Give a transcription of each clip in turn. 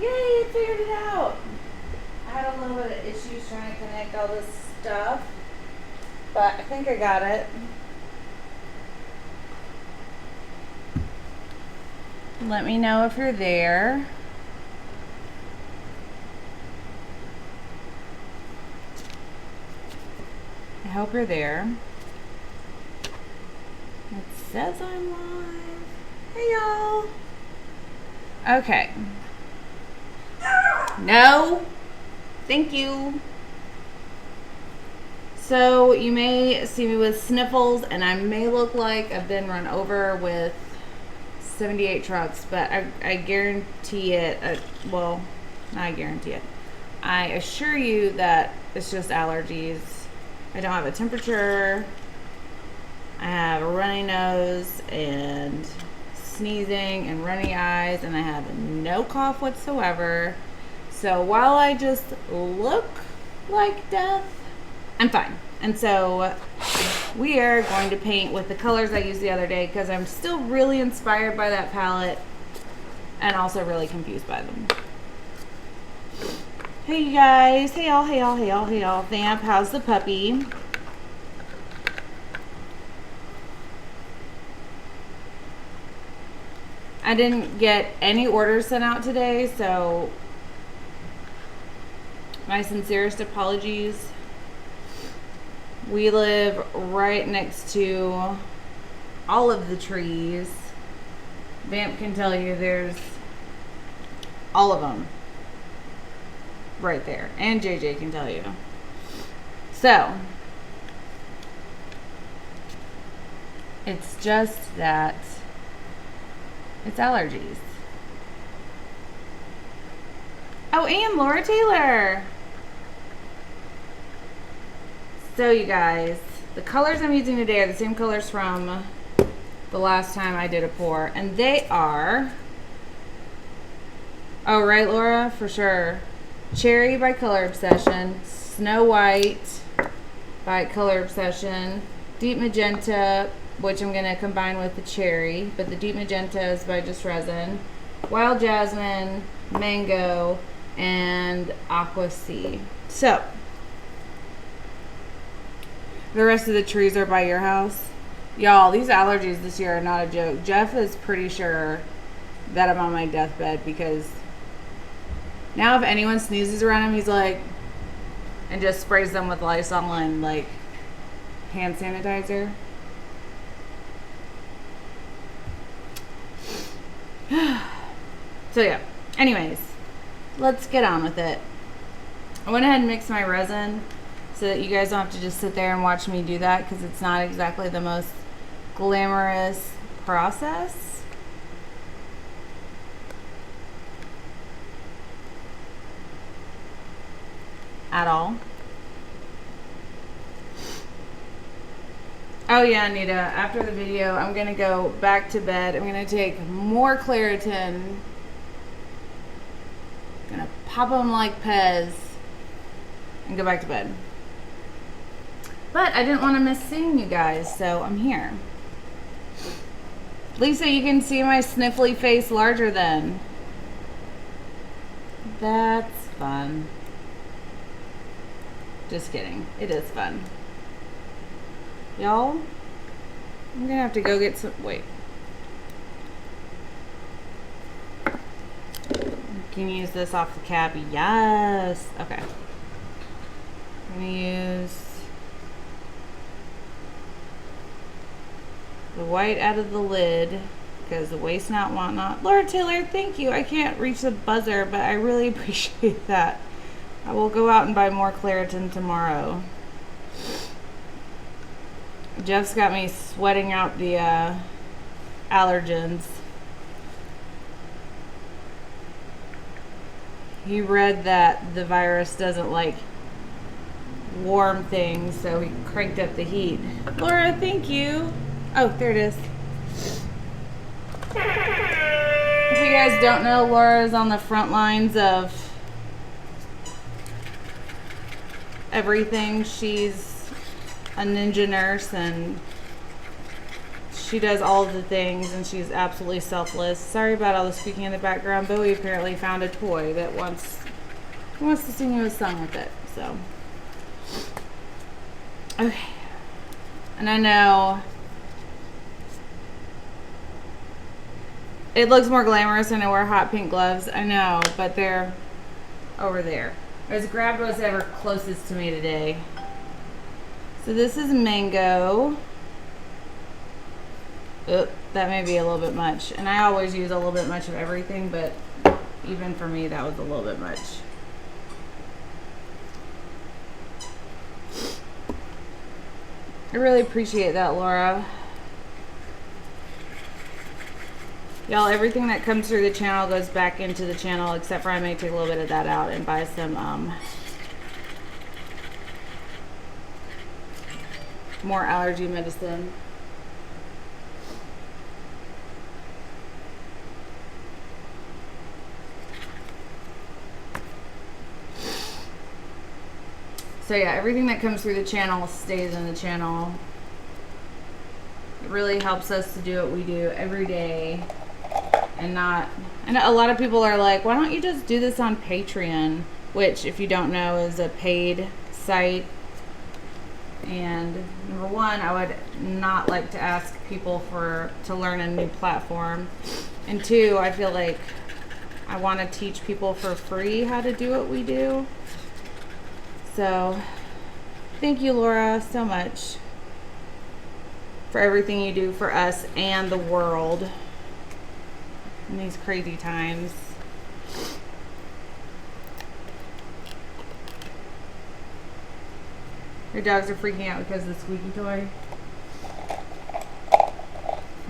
Yay, I figured it out. I had a little bit of issues trying to connect all this stuff, but I think I got it. Let me know if you're there. I hope you're there. It says I'm live. Hey y'all. Okay. No. Thank you. So you may see me with sniffles and I may look like I've been run over with 78 trucks, but I guarantee it, well, not I guarantee it. I assure you that it's just allergies. I don't have a temperature. I have a runny nose and sneezing and runny eyes, and I have no cough whatsoever. So while I just look like death, I'm fine. And so we are going to paint with the colors I used the other day because I'm still really inspired by that palette and also really confused by them. Hey you guys, hey y'all, hey y'all, hey y'all, hey y'all. Vamp, how's the puppy? I didn't get any orders sent out today, so my sincerest apologies. We live right next to all of the trees. Vamp can tell you there's all of them right there, and JJ can tell you. So it's just that it's allergies. Oh, and Laura Taylor. So you guys, the colors I'm using today are the same colors from the last time I did a pour, and they are, oh right Laura, for sure, Cherry by Color Obsession, Snow White by Color Obsession, Deep Magenta, which I'm going to combine with the Cherry, but the Deep Magenta is by just Resin, Wild Jasmine, Mango, and Aqua Sea. So the rest of the trees are by your house. Y'all, these allergies this year are not a joke. Jeff is pretty sure that I'm on my deathbed because now if anyone sneezes around him, he's like, and just sprays them with Lysol and like hand sanitizer. So yeah, anyways, let's get on with it. I went ahead and mixed my resin so that you guys don't have to just sit there and watch me do that because it's not exactly the most glamorous process. At all. Oh yeah, Anita, after the video, I'm going to go back to bed. I'm going to take more Claritin. I'm going to pop them like Pez and go back to bed. But I didn't want to miss seeing you guys, so I'm here. Lisa, you can see my sniffly face larger than. That's fun. Just kidding. It is fun. Y'all, I'm gonna have to go get some, wait. Can you use this off the cap? Yes. Okay. I'm gonna use the white out of the lid because the waste not, want not. Laura Taylor, thank you. I can't reach the buzzer, but I really appreciate that. I will go out and buy more Claritin tomorrow. Jeff's got me sweating out the allergens. He read that the virus doesn't like warm things, so he cranked up the heat. Laura, thank you. Oh, there it is. If you guys don't know, Laura is on the front lines of everything. She's a ninja nurse and she does all of the things, and she's absolutely selfless. Sorry about all the squeaking in the background. Bowie apparently found a toy that wants to sing you a song with it. So, okay. And I know it looks more glamorous when I wear hot pink gloves. I know, but they're over there. I just grabbed what's ever closest to me today. So this is mango. Oop, that may be a little bit much. And I always use a little bit much of everything, but even for me, that was a little bit much. I really appreciate that, Laura. Y'all, everything that comes through the channel goes back into the channel, except for I may take a little bit of that out and buy some more allergy medicine. So yeah, everything that comes through the channel stays in the channel. It really helps us to do what we do every day, and not, and a lot of people are like, why don't you just do this on Patreon, which, if you don't know, is a paid site. And number one, I would not like to ask people to learn a new platform. And two, I feel like I want to teach people for free how to do what we do. So, thank you, Laura, so much for everything you do for us and the world in these crazy times. Your dogs are freaking out because of the squeaky toy.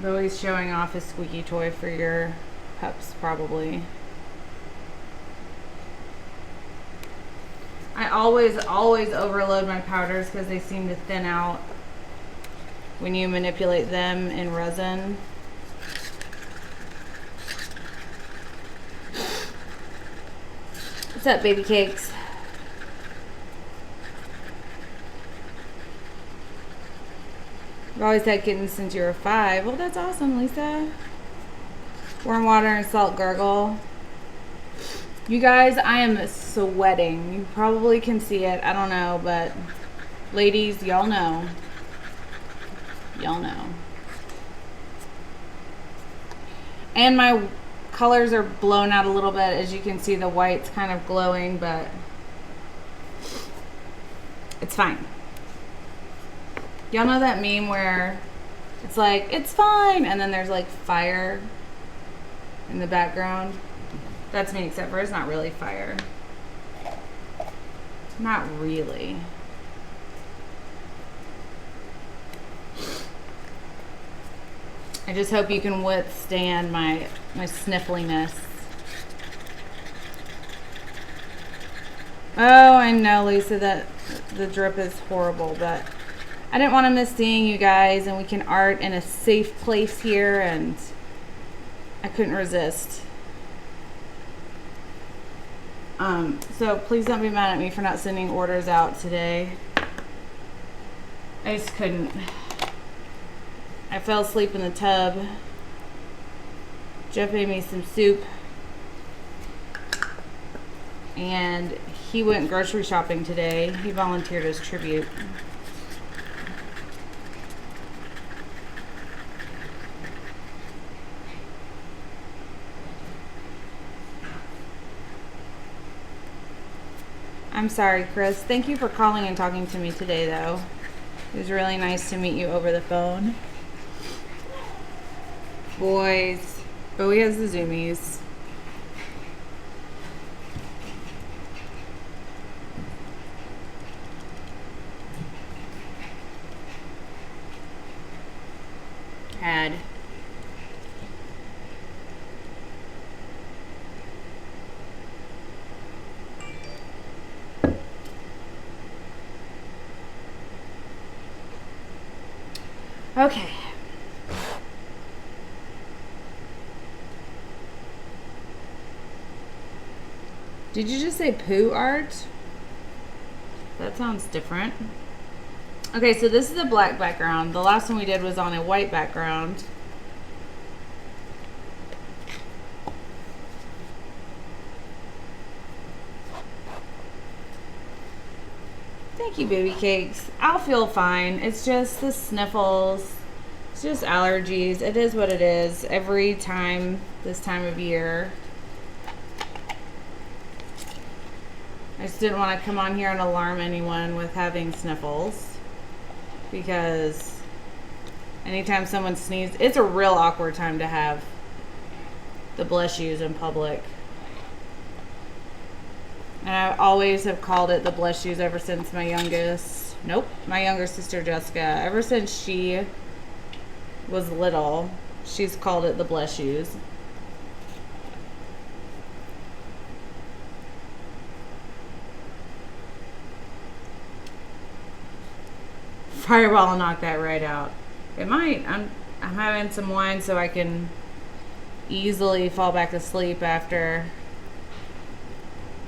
Bowie's showing off his squeaky toy for your pups, probably. I always overload my powders because they seem to thin out when you manipulate them in resin. What's up, baby cakes? You've always had kittens since you were 5. Well, that's awesome, Lisa. Warm water and salt gargle. You guys, I am sweating. You probably can see it. I don't know, but ladies, y'all know. Y'all know. And my colors are blown out a little bit. As you can see, the white's kind of glowing, but it's fine. Y'all know that meme where it's like, it's fine, and then there's like fire in the background? That's me, except for it's not really fire. Not really. I just hope you can withstand my sniffliness. Oh, I know, Lisa, that the drip is horrible, but I didn't want to miss seeing you guys, and we can art in a safe place here, and I couldn't resist. So please don't be mad at me for not sending orders out today. I just couldn't. I fell asleep in the tub. Jeff made me some soup, and he went grocery shopping today. He volunteered as tribute. I'm sorry, Chris. Thank you for calling and talking to me today, though. It was really nice to meet you over the phone. Boys. Bowie has the zoomies. Had. Okay. Did you just say poo art? That sounds different. Okay, so this is a black background. The last one we did was on a white background. Thank you, baby cakes. I'll feel fine. It's just the sniffles. It's just allergies. It is what it is every time this time of year. I just didn't want to come on here and alarm anyone with having sniffles, because anytime someone sneezes, it's a real awkward time to have the blush yous in public. And I always have called it the blush yous ever since my younger sister Jessica, ever since she was little, she's called it the blush yous. Fireball knocked that right out. It might. I'm having some wine so I can easily fall back to sleep after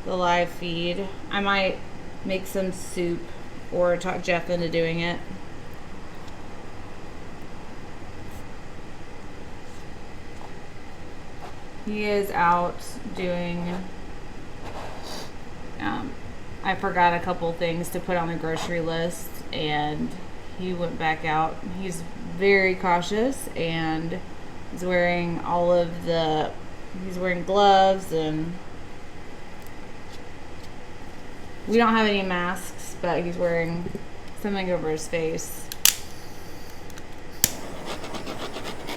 the live feed. I might make some soup or talk Jeff into doing it. He is out doing I forgot a couple things to put on the grocery list, and he went back out. He's very cautious, and he's wearing he's wearing gloves, and we don't have any masks, but he's wearing something over his face.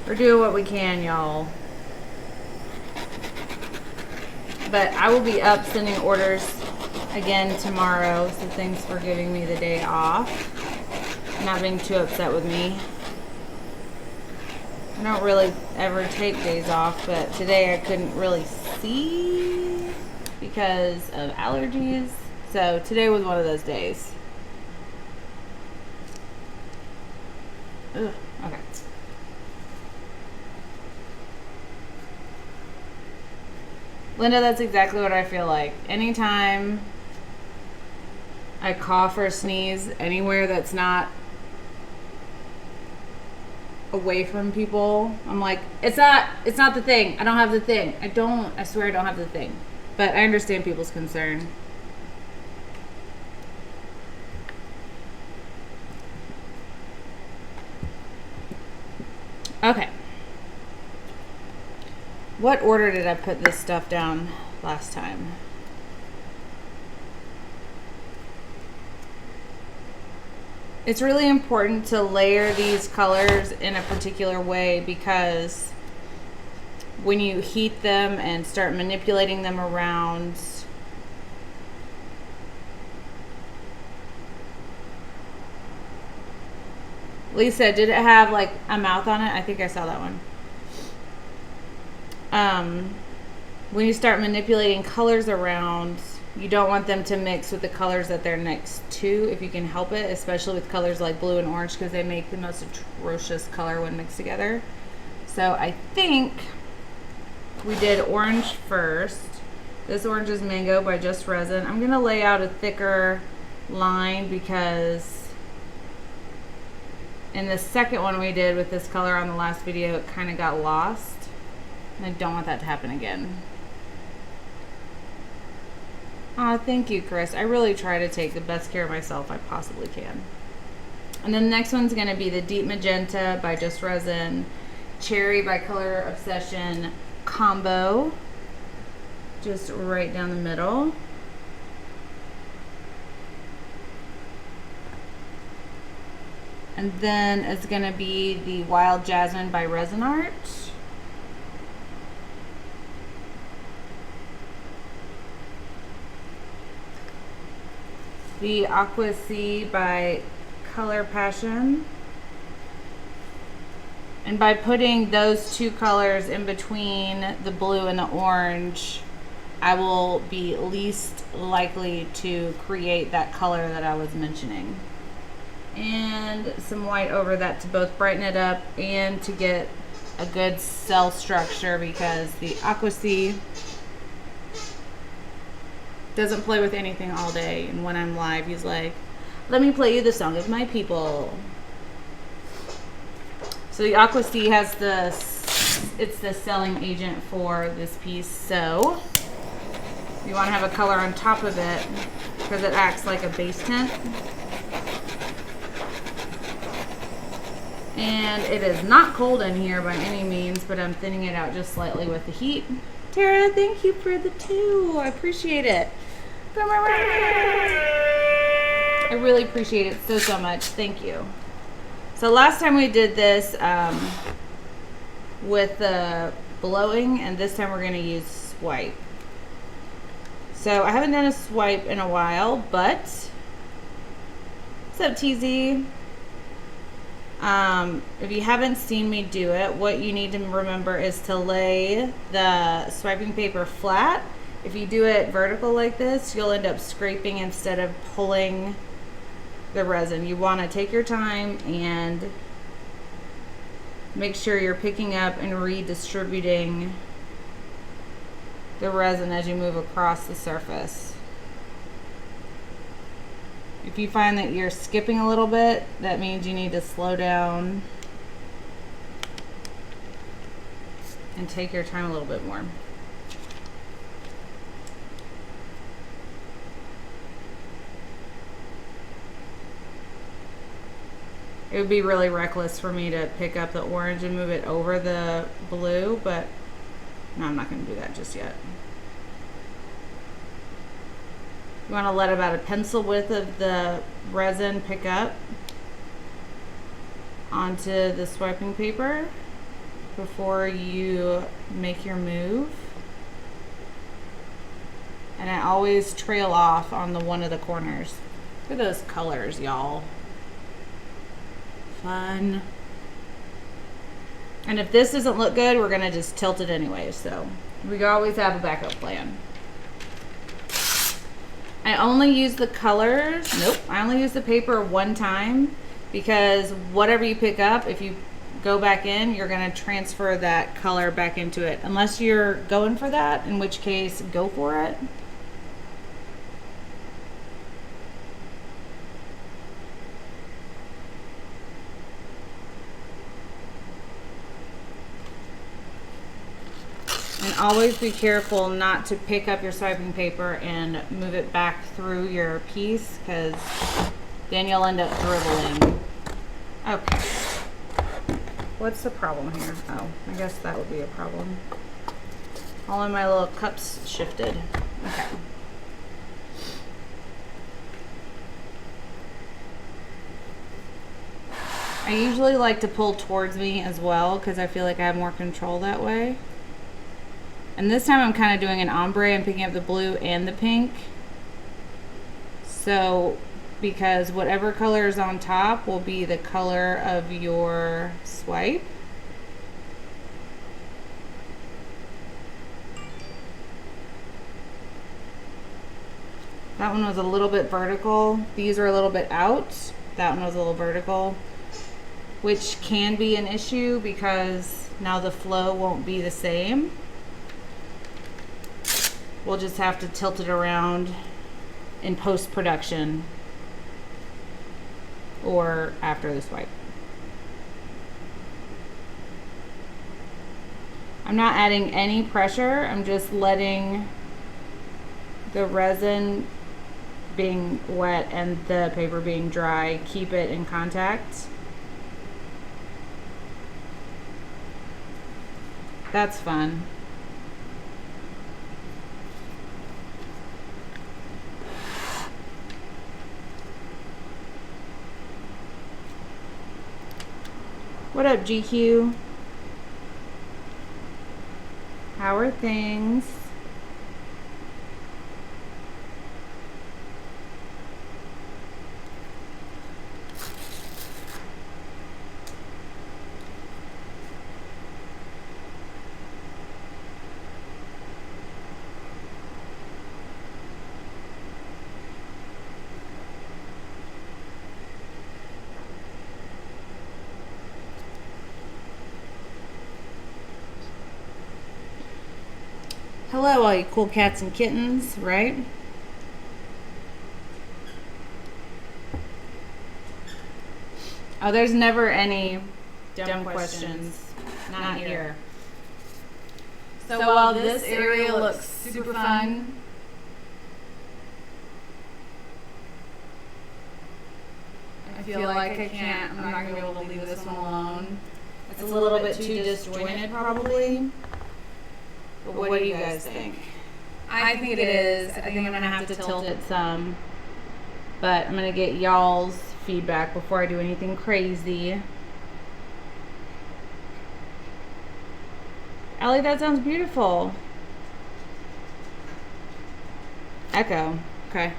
We're doing what we can, y'all. But I will be up sending orders again tomorrow, so thanks for giving me the day off. Not being too upset with me. I don't really ever take days off, but today I couldn't really see because of allergies. So today was one of those days. Ugh, okay. Linda, that's exactly what I feel like. Anytime I cough or sneeze anywhere that's not away from people, I'm like, it's not the thing. I don't have the thing. I swear I don't have the thing. But I understand people's concern. Okay. What order did I put this stuff down last time? It's really important to layer these colors in a particular way, because when you heat them and start manipulating them around, Lisa, did it have like a mouth on it? I think I saw that one. When you start manipulating colors around, you don't want them to mix with the colors that they're next to, if you can help it, especially with colors like blue and orange, because they make the most atrocious color when mixed together. So I think we did orange first. This orange is Mango by Just Resin. I'm going to lay out a thicker line because in the second one we did with this color on the last video, it kind of got lost. And I don't want that to happen again. Aw, thank you, Chris. I really try to take the best care of myself I possibly can. And then the next one's going to be the Deep Magenta by Just Resin, Cherry by Color Obsession combo. Just right down the middle. And then it's going to be the Wild Jasmine by Resin Art. The Aqua Sea by Color Passion. And by putting those two colors in between the blue and the orange, I will be least likely to create that color that I was mentioning. And some white over that to both brighten it up and to get a good cell structure, because the Aqua Sea doesn't play with anything all day, and when I'm live he's like, Let me play you the song of my people. So the Aqua Sea has it's the selling agent for this piece. So you want to have a color on top of it because it acts like a base tint. And it is not cold in here by any means, but I'm thinning it out just slightly with the heat. Tara, thank you for the 2. I appreciate it. I really appreciate it so much. Thank you. So last time we did this with the blowing, and this time we're going to use swipe. So I haven't done a swipe in a while, but what's up, TZ? If you haven't seen me do it, what you need to remember is to lay the swiping paper flat. If you do it vertical like this, you'll end up scraping instead of pulling the resin. You want to take your time and make sure you're picking up and redistributing the resin as you move across the surface. If you find that you're skipping a little bit, that means you need to slow down and take your time a little bit more. It would be really reckless for me to pick up the orange and move it over the blue, but no, I'm not going to do that just yet. You want to let about a pencil width of the resin pick up onto the swiping paper before you make your move. And I always trail off on the one of the corners. Look at those colors, y'all. Fun. And if this doesn't look good, we're gonna just tilt it anyway, so we always have a backup plan. I only use the colors, I only use the paper one time because whatever you pick up, if you go back in, you're gonna transfer that color back into it. Unless you're going for that, in which case, go for it. And always be careful not to pick up your swiping paper and move it back through your piece, because then you'll end up dribbling. Okay. What's the problem here? Oh, I guess that would be a problem. All of my little cups shifted. Okay. I usually like to pull towards me as well because I feel like I have more control that way. And this time I'm kind of doing an ombre. I'm picking up the blue and the pink. So, because whatever color is on top will be the color of your swipe. That one was a little bit vertical. These are a little bit out. That one was a little vertical, which can be an issue because now the flow won't be the same. We'll just have to tilt it around in post-production or after the swipe. I'm not adding any pressure. I'm just letting the resin being wet and the paper being dry keep it in contact. That's fun. What up, GQ? How are things? Hello, all you cool cats and kittens, right? Oh, there's never any dumb questions. Not here. So while this area looks super fun, I feel like I can't, I'm not going to be able to leave this one alone. It's a little bit too disjointed probably. But what do you guys think? I think it is. I think I'm going to have to tilt it some. But I'm going to get y'all's feedback before I do anything crazy. Allie, that sounds beautiful. Echo. Okay.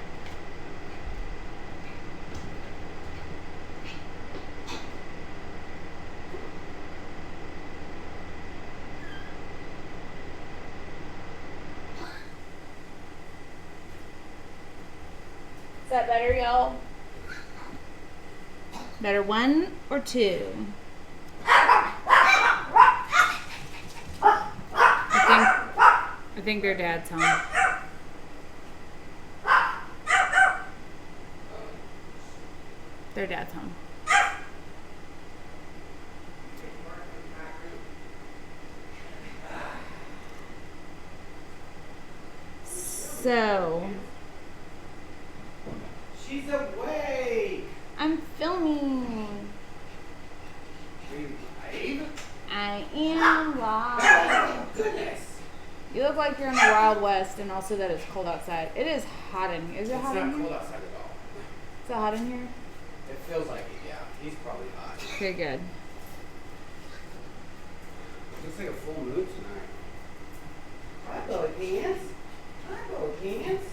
Is that better, y'all? Better 1 or 2? I think their dad's home. Their dad's home. So she's awake. I'm filming. Are you live? I am live. Oh goodness. You look like you're in the Wild West, and also that it's cold outside. It is hot in here. Is it hot in It's here? not cold outside at all. Is it hot in here? It feels like it, yeah. He's probably hot. Okay, good. Looks like a full moon tonight. Hi, Bowie Pants. Hi, Bowie Pants.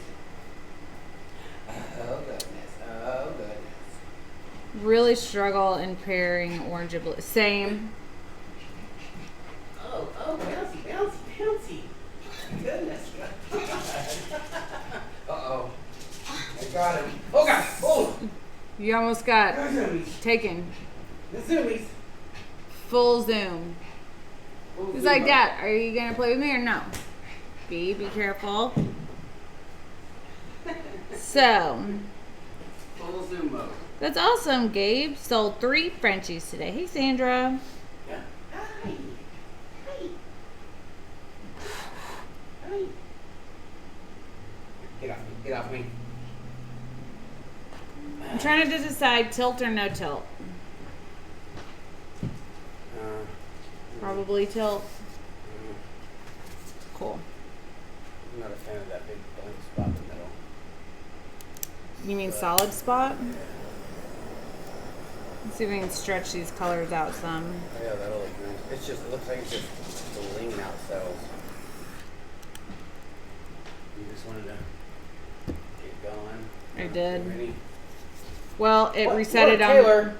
Oh goodness. Oh goodness. Really struggle in pairing orange and blue. Same. Oh, bouncy, bouncy, bouncy. Goodness. Uh-oh. I got him. Oh, God. Oh. You almost got Zoomies. taken. The zoomies. Full zoom. Full He's zoom like, mode. Dad, are you going to play with me or no? Be careful. So, Full zoom mode. that's awesome, Gabe. Sold 3 Frenchies today. Hey, Sandra. Yeah. Hi. Hi. Hi. Get off me. Get off me. I'm trying to decide tilt or no tilt. Probably tilt. Cool. I'm not a fan of that big blank spot in the middle. You mean solid spot? Let's see if we can stretch these colors out some. Oh, yeah, that'll look nice. It's just, it looks like it's just bleeding out cells. You just wanted to get going. I did. Ready? Well, it What? reset Look, it on. Taylor.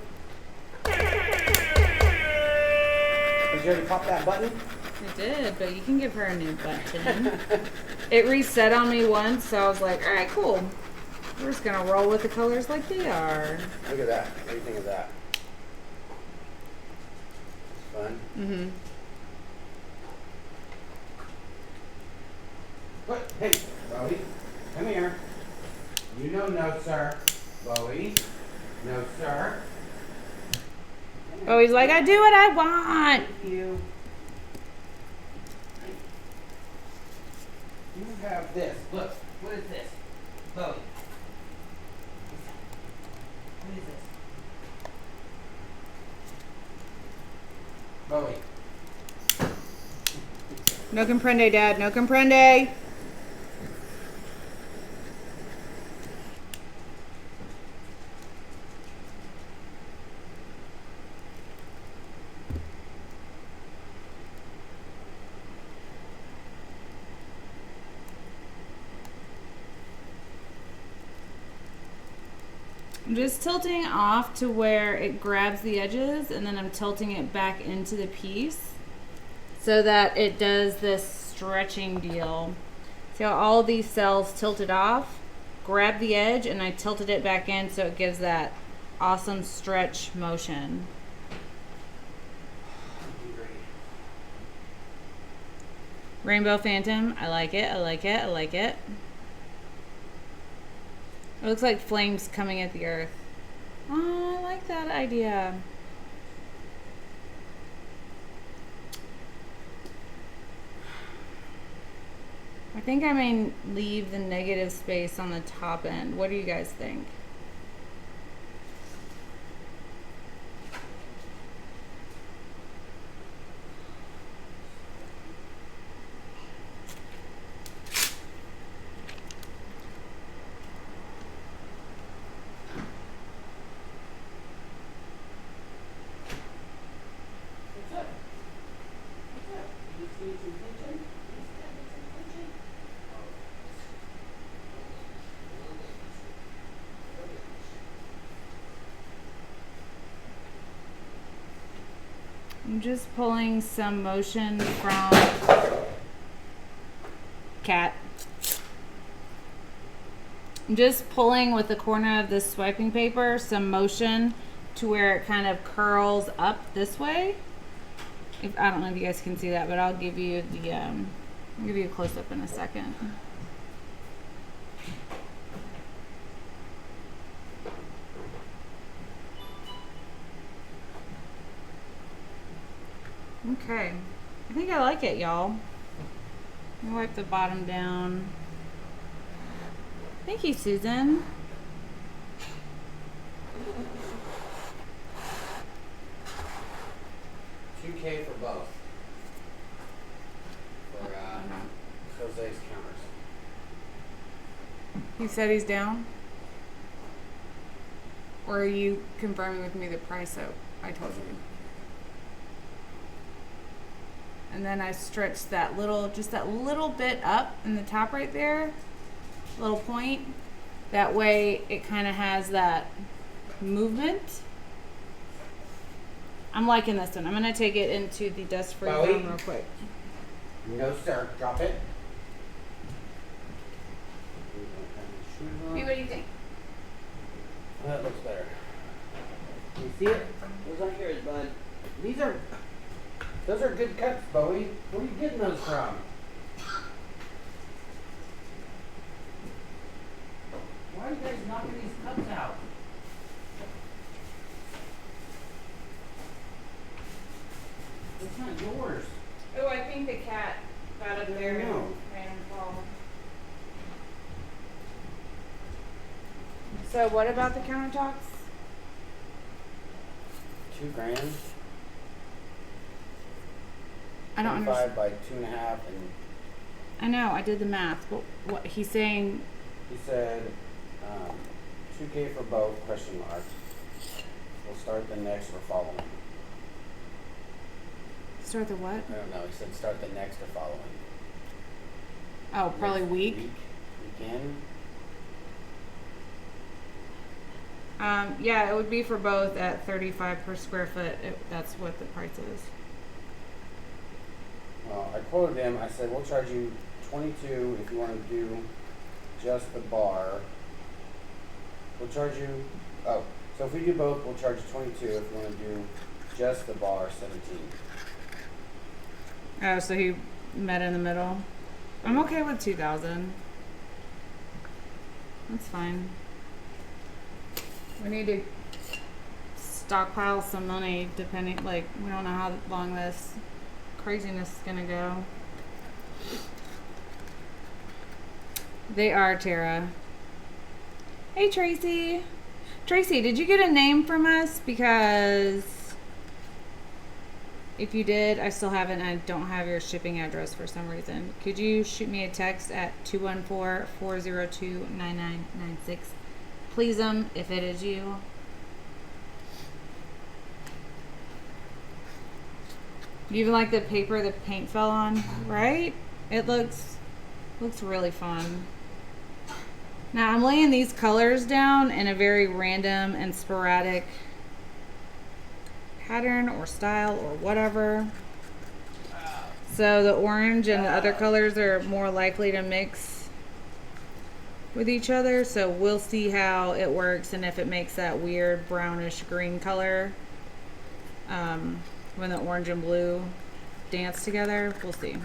Did you already pop that button? It did, but you can give her a new button. It reset on me once, so I was like, all right, cool. We're just gonna roll with the colors like they are. Look at that. What do you think of that? It's fun. Mm-hmm. What? Hey, Bowie, come here. You know no, sir. Bowie, no, sir. Oh, he's like, I do what I want. Thank you. You have this. Look, what is this? Bowie. What is this? Bowie. No comprende, Dad. No comprende. I'm just tilting off to where it grabs the edges, and then I'm tilting it back into the piece so that it does this stretching deal. See how all these cells tilted off, grab the edge, and I tilted it back in so it gives that awesome stretch motion. Rainbow Phantom, I like it, I like it, I like it. It looks like flames coming at the earth. Oh, I like that idea. I think I may leave the negative space on the top end. What do you guys think? What's up? What's up? You just need some attention? You just gotta get some attention? I'm just pulling some motion from cat. I'm just pulling with the corner of this swiping paper some motion to where it kind of curls up this way. If I don't know if you guys can see that, but I'll give you the I'll give you a close up in a second. Okay, I think I like it, y'all. Let me wipe the bottom down. Thank you, Susan. $2K for both. For Jose's counters. He said he's down? Or are you confirming with me the price that I told you? And then I stretched that little, just that little bit up in the top right there, little point. That way it kind of has that movement. I'm liking this one. I'm gonna take it into the dust-free room real quick. No, sir. Drop it. Hey, what do you think? That looks better. You see it? Those aren't yours, bud. Those are good cuts, Bowie. Where are you getting those from? Why are you guys knocking these cups out? It's not yours. Oh, I think the cat got up there and No. ran and fall. So what about the countertops? $2,000. I don't understand. 25 by 2.5, and I know, I did the math. What he's saying, he said 2K for both, question mark. We'll start the next or following. start the what? I don't know, he said start the next or following. Oh, probably Next week. Weekend. Yeah, it would be for both at 35 per square foot. That's what the price is. Well, I quoted him, I said, we'll charge you 22 if you want to do just the bar. We'll charge you, so if we do both, we'll charge you 22 if you want to do just the bar, 17. Oh, so he met in the middle. I'm okay with 2,000. That's fine. We need to stockpile some money depending, like, we don't know how long this craziness is gonna go. They are, Tara. Hey, Tracy. Tracy, did you get a name from us? Because if you did, I still haven't. I don't have your shipping address for some reason. Could you shoot me a text at 214-402-9996? Please, if it is you. You even like the paper the paint fell on, right? It looks really fun. Now I'm laying these colors down in a very random and sporadic pattern or style or whatever. So the orange and the other colors are more likely to mix with each other. So we'll see how it works and if it makes that weird brownish green color when the orange and blue dance together. We'll see.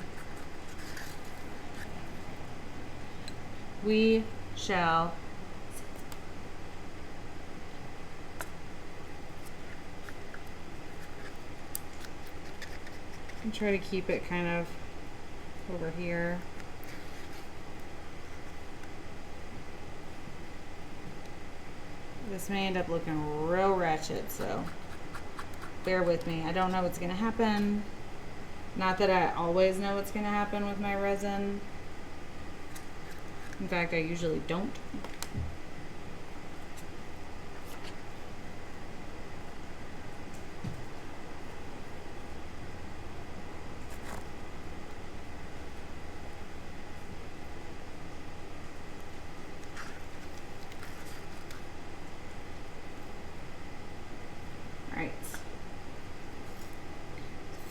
We shall. And try to keep it kind of over here. This may end up looking real ratchet, so bear with me. I don't know what's gonna happen. Not that I always know what's gonna happen with my resin. In fact, I usually don't. Alright.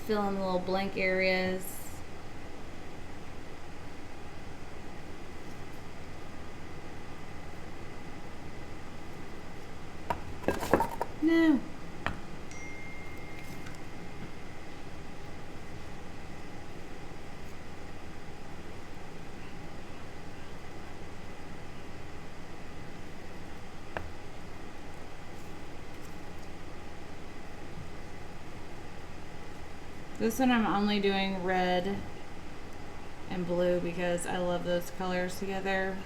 Fill in the little blank areas. No. This one I'm only doing red and blue because I love those colors together.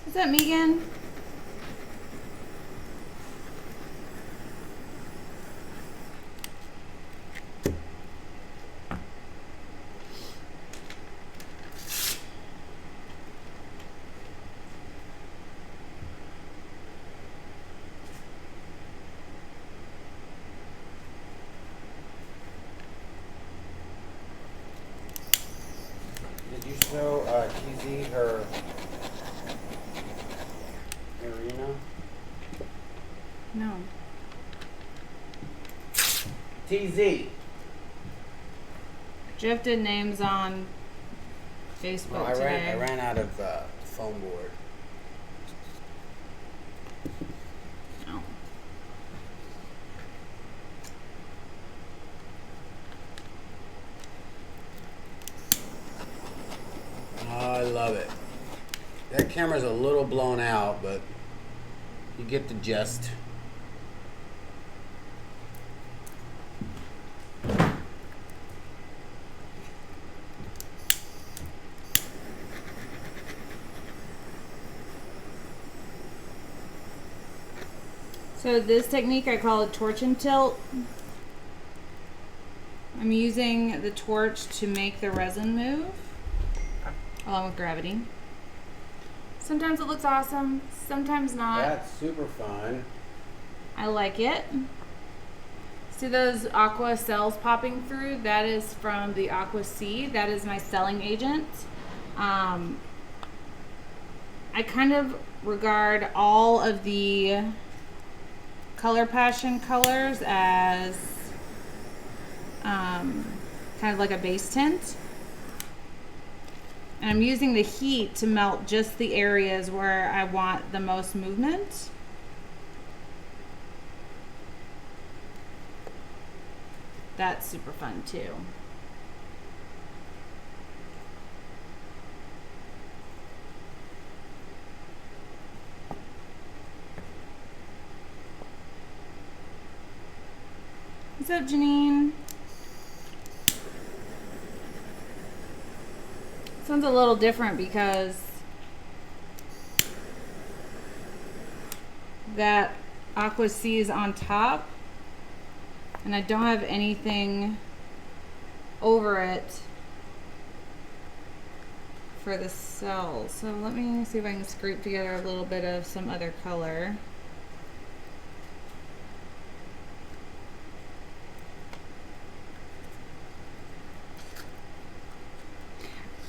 Is that Megan? Did you show TZ her arena? No. TZ. Jeff did names on Facebook No, I today. ran out of foam board. Oh. I love it. That camera's a little blown out, but you get the gist. So this technique I call it torch and tilt. I'm using the torch to make the resin move along with gravity. Sometimes it looks awesome, sometimes not. That's super fun. I like it. See those aqua cells popping through? That is from the aqua seed. That is my selling agent. I kind of regard all of the Color Passion colors as kind of like a base tint. And I'm using the heat to melt just the areas where I want the most movement. That's super fun too. What's up, Janine? This one's a little different because that aqua sea is on top and I don't have anything over it for the cells. So let me see if I can scrape together a little bit of some other color.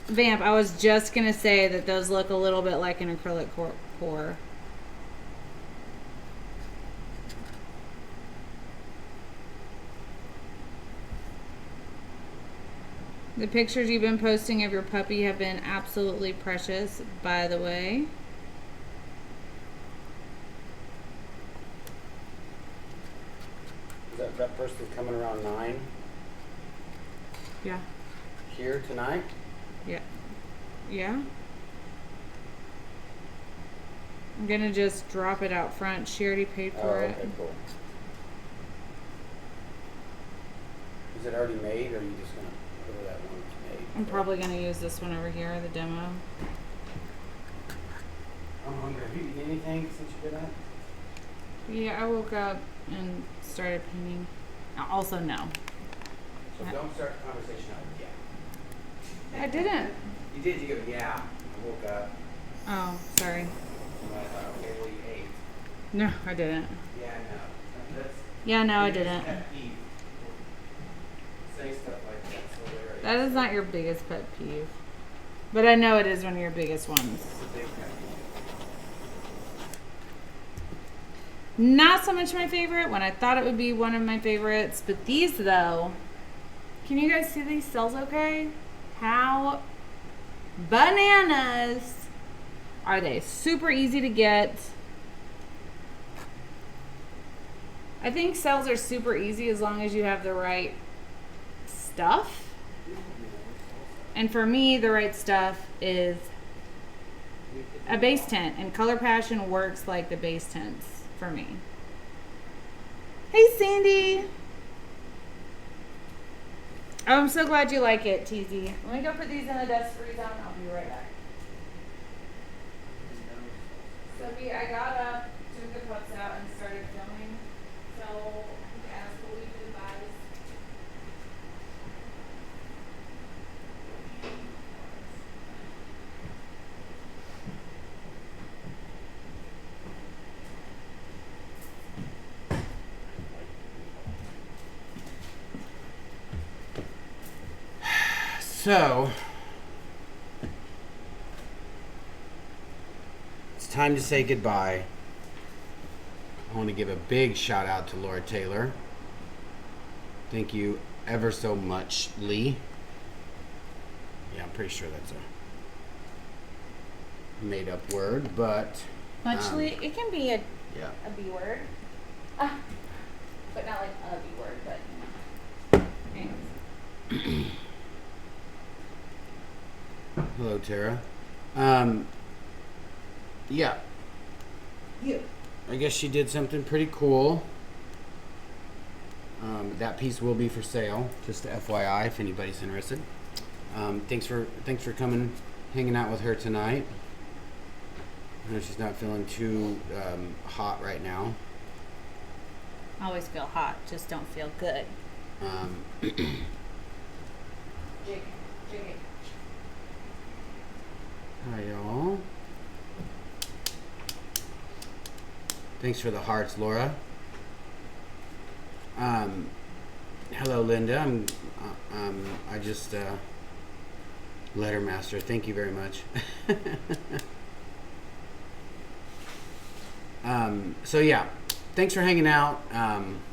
Vamp, I was just gonna say that those look a little bit like an acrylic core. The pictures you've been posting of your puppy have been absolutely precious, by the way. Is that person coming around 9 Yeah. here tonight? Yeah. Yeah. I'm gonna just drop it out front. She already paid Oh, for it. okay, cool. Is it already made, or are you just gonna order that one that's made? I'm probably gonna use this one over here, the demo. I'm hungry. Have you eaten anything since you've been up? Yeah, I woke up and started painting. Also, no. So don't start the conversation out with yeah. I didn't. You did. You go, yeah. I woke up. Oh, sorry. And I thought, okay, well, you ate. No, I didn't. Yeah, no. That's Yeah, no, I biggest didn't. pet peeve. Say stuff like that. So hilarious. That is not your biggest pet peeve. But I know it is one of your biggest ones. It's a big pet peeve. Not so much my favorite when I thought it would be one of my favorites. But these, though, can you guys see these cells okay? How bananas are they? Super easy to get. I think cells are super easy as long as you have the right stuff. And for me, the right stuff is a base tint. And Color Passion works like the base tints for me. Hey, Sandy. Oh, I'm so glad you like it, TZ. Let me go put these in the dust freeze on. I'll be right back. Sophie, I got up, took the pups out, and started filming. So, as what we advise. So, it's time to say goodbye. I want to give a big shout out to Laura Taylor. Thank you ever so much, Lee. Yeah, I'm pretty sure that's a made up word, but Muchly, it can be a yeah. B word. But not like a B word, but anyways. Hello, Tara. Yeah. You. I guess she did something pretty cool. That piece will be for sale, just FYI, if anybody's interested. Thanks for coming, hanging out with her tonight. I know she's not feeling too hot right now. I always feel hot, just don't feel good. Jig. Hi, y'all. Thanks for the hearts, Laura. Hello, Linda. I just letter master. Thank you very much. So yeah, thanks for hanging out.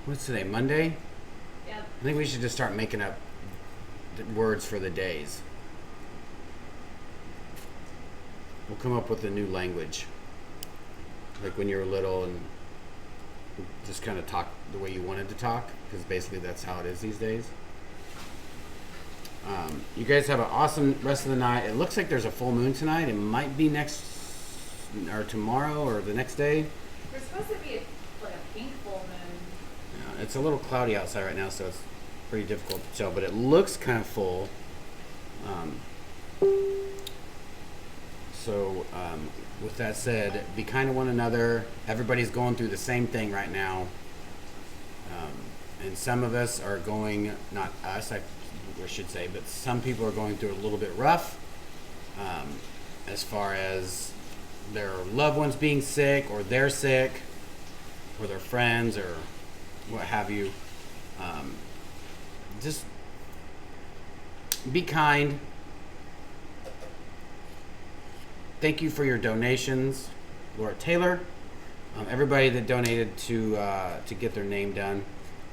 What's today? Monday? Yep. I think we should just start making up the words for the days. We'll come up with a new language. Like when you were little and just kind of talk the way you wanted to talk, because basically that's how it is these days. You guys have an awesome rest of the night. It looks like there's a full moon tonight. It might be next or tomorrow or the next day. There's supposed to be like a pink full moon. It's a little cloudy outside right now, so it's pretty difficult to tell, but it looks kind of full. So with that said, be kind to one another. Everybody's going through the same thing right now. And some of us are going, not us, I should say, but some people are going through a little bit rough as far as their loved ones being sick, or they're sick, or their friends, or what have you. Just be kind. Thank you for your donations, Laura Taylor. Everybody that donated to get their name done,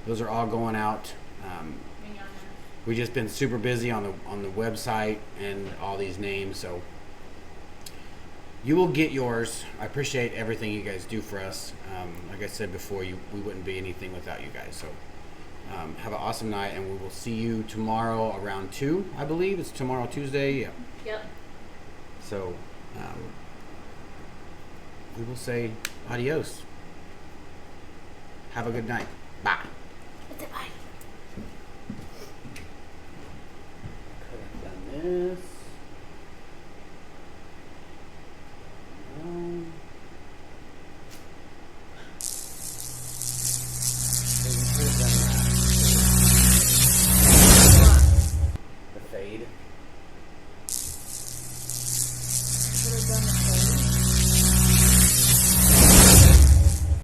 those are all going out. We've just been super busy on the website and all these names, so you will get yours. I appreciate everything you guys do for us. Like I said before, we wouldn't be anything without you guys. So have an awesome night, and we will see you tomorrow around 2, I believe. It's tomorrow, Tuesday. Yeah. Yep. So we will say adios. Have a good night. Bye. What's it like? Could have done this. No. Could have done that. The fade.